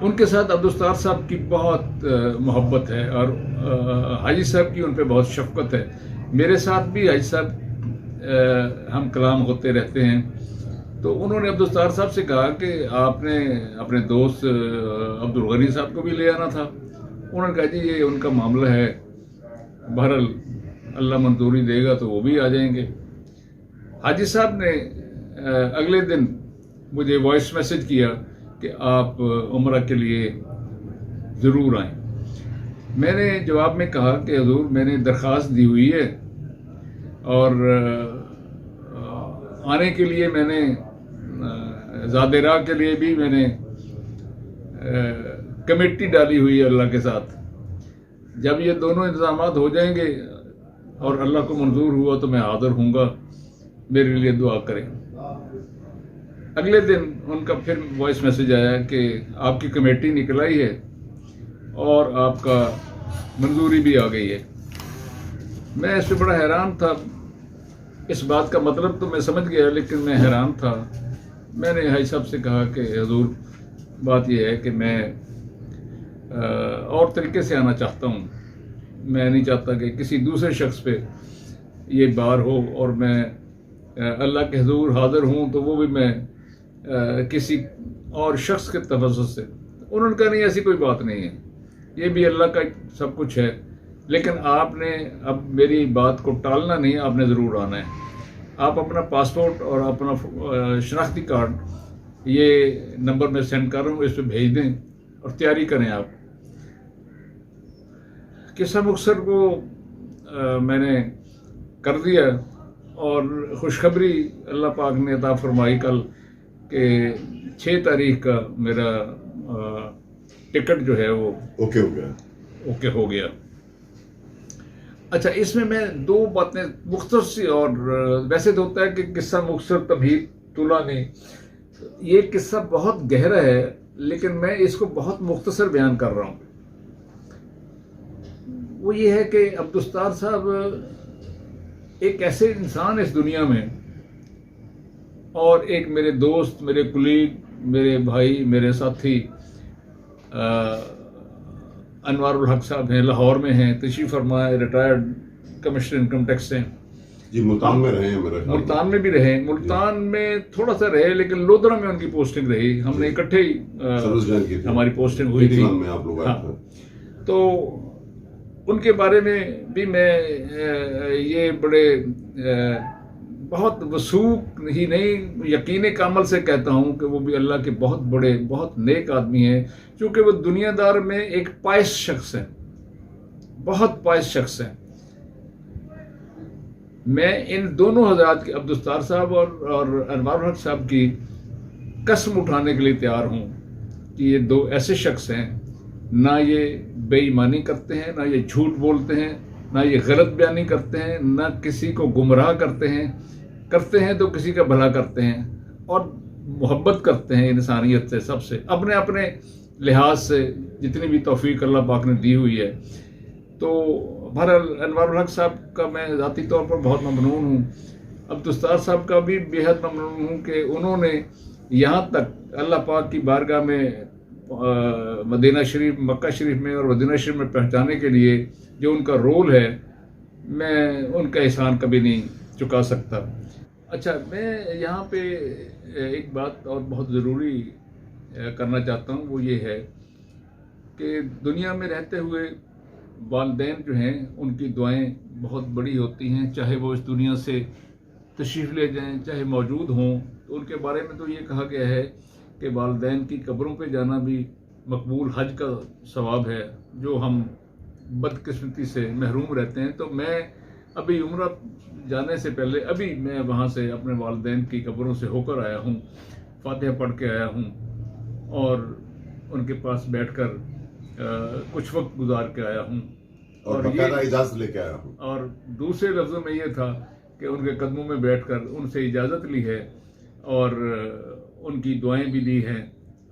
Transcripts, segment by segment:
ان کے ساتھ عبدالستار صاحب کی بہت محبت ہے اور حاجی صاحب کی ان پہ بہت شفقت ہے. میرے ساتھ بھی حاجی صاحب ہم کلام ہوتے رہتے ہیں. تو انہوں نے عبدالستار صاحب سے کہا کہ آپ نے اپنے دوست عبدالغنی صاحب کو بھی لے آنا تھا. انہوں نے کہا جی یہ ان کا معاملہ ہے, بہرحال اللہ منظوری دے گا تو وہ بھی آ جائیں گے. حاجی صاحب نے اگلے دن مجھے وائس میسج کیا کہ آپ عمرہ کے لیے ضرور آئیں. میں نے جواب میں کہا کہ حضور میں نے درخواست دی ہوئی ہے اور آنے کے لیے میں نے زاد راہ کے لیے بھی میں نے کمیٹی ڈالی ہوئی ہے اللہ کے ساتھ. جب یہ دونوں انتظامات ہو جائیں گے اور اللہ کو منظور ہوا تو میں حاضر ہوں گا, میرے لیے دعا کریں. اگلے دن ان کا پھر وائس میسج آیا کہ آپ کی کمیٹی نکل آئی ہے اور آپ کا منظوری بھی آ گئی ہے. میں اس پہ بڑا حیران تھا. اس بات کا مطلب تو میں سمجھ گیا لیکن میں حیران تھا. میں نے حاجی صاحب سے کہا کہ حضور بات یہ ہے کہ میں اور طریقے سے آنا چاہتا ہوں. میں نہیں چاہتا کہ کسی دوسرے شخص پہ یہ بار ہو اور میں اللہ کے حضور حاضر ہوں تو وہ بھی میں کسی اور شخص کے تفضل سے. انہوں نے کہا نہیں ایسی کوئی بات نہیں ہے, یہ بھی اللہ کا سب کچھ ہے, لیکن آپ نے اب میری بات کو ٹالنا نہیں, آپ نے ضرور آنا ہے. آپ اپنا پاسپورٹ اور اپنا شناختی کارڈ یہ نمبر میں سینڈ کر رہا ہوں, اس پہ بھیج دیں اور تیاری کریں. آپ قصہ مختصر کو میں نے کر دیا اور خوشخبری اللہ پاک نے عطا فرمائی کل کہ 6 تاریخ کا میرا ٹکٹ جو ہے وہ اوکے ہو گیا. اچھا, اس میں 2 باتیں مختصر سی, اور ویسے تو ہوتا ہے کہ قصہ مختصر تمہید طولانی, یہ قصہ بہت گہرا ہے لیکن میں اس کو بہت مختصر بیان کر رہا ہوں. وہ یہ ہے کہ عبدالستار صاحب ایک ایسے انسان اس دنیا میں, اور ایک میرے دوست, میرے کولیگ, میرے بھائی, میرے ساتھی انوار الحق صاحب ہیں, لاہور میں ہیں, تشریف فرما, ریٹائرڈ کمشنر انکم ٹیکس ہیں. جی ملتان میں رہے ہیں, ملتان میں بھی رہے, ملتان میں تھوڑا سا رہے لیکن لودھرا میں ان کی پوسٹنگ رہی. ہم نے اکٹھے ہی ہماری پوسٹنگ ہوئی تھی. تو ان کے بارے میں بھی میں یہ بڑے بہت وثوق ہی نہیں, یقین کامل سے کہتا ہوں کہ وہ بھی اللہ کے بہت بڑے, بہت نیک آدمی ہیں, چونکہ وہ دنیا دار میں ایک پائس شخص ہیں, بہت پائس شخص ہیں. میں ان دونوں حضرات کے, عبدالستار صاحب اور انوار الحق صاحب کی قسم اٹھانے کے لیے تیار ہوں کہ یہ 2 ایسے شخص ہیں, نہ یہ بے ایمانی کرتے ہیں, نہ یہ جھوٹ بولتے ہیں, نہ یہ غلط بیانی کرتے ہیں, نہ کسی کو گمراہ کرتے ہیں تو کسی کا بھلا کرتے ہیں, اور محبت کرتے ہیں انسانیت سے, سب سے, اپنے اپنے لحاظ سے جتنی بھی توفیق اللہ پاک نے دی ہوئی ہے. تو بہرحال انوار الحق صاحب کا میں ذاتی طور پر بہت ممنون ہوں. عبدالستار صاحب کا بھی بےحد ممنون ہوں کہ انہوں نے یہاں تک اللہ پاک کی بارگاہ میں مدینہ شریف, مکہ شریف میں اور مدینہ شریف میں پہنچانے کے لیے جو ان کا رول ہے, میں ان کا احسان کبھی نہیں چکا سکتا. اچھا, میں یہاں پہ ایک بات اور بہت ضروری کرنا چاہتا ہوں, وہ یہ ہے کہ دنیا میں رہتے ہوئے والدین جو ہیں ان کی دعائیں بہت بڑی ہوتی ہیں, چاہے وہ اس دنیا سے تشریف لے جائیں چاہے موجود ہوں. تو ان کے بارے میں تو یہ کہا گیا ہے کہ والدین کی قبروں پہ جانا بھی مقبول حج کا ثواب ہے, جو ہم بدقسمتی سے محروم رہتے ہیں. تو میں ابھی عمرہ جانے سے پہلے ابھی میں وہاں سے اپنے والدین کی قبروں سے ہو کر آیا ہوں, فاتحہ پڑھ کے آیا ہوں اور ان کے پاس بیٹھ کر کچھ وقت گزار کے آیا ہوں, اور باقاعدہ اجازت لے کے آیا ہوں. اور دوسرے لفظوں میں یہ تھا کہ ان کے قدموں میں بیٹھ کر ان سے اجازت لی ہے اور ان کی دعائیں بھی لی ہیں.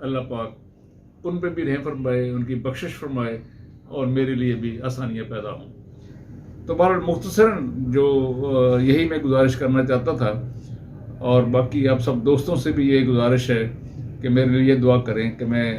اللہ پاک ان پہ بھی رحم فرمائے, ان کی بخشش فرمائے اور میرے لیے بھی آسانیاں پیدا ہوں. تو بہرحال مختصراً جو یہی میں گزارش کرنا چاہتا تھا, اور باقی آپ سب دوستوں سے بھی یہ گزارش ہے کہ میرے لیے دعا کریں کہ میں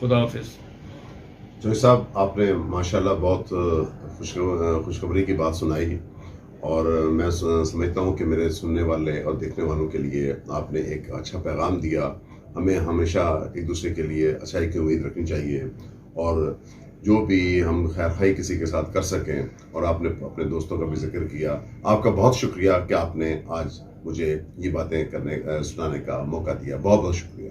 خدا حافظ. چودھری صاحب آپ نے ماشاءاللہ بہت خوشخبری کی بات سنائی اور میں سمجھتا ہوں کہ میرے سننے والے اور دیکھنے والوں کے لیے آپ نے ایک اچھا پیغام دیا. ہمیں ہمیشہ ایک دوسرے کے لیے اچھائی کی امید رکھنی چاہیے اور جو بھی ہم خیر خواہی کسی کے ساتھ کر سکیں. اور آپ نے اپنے دوستوں کا بھی ذکر کیا. آپ کا بہت شکریہ کہ آپ نے آج مجھے یہ باتیں سنانے کا موقع دیا. بہت بہت شکریہ.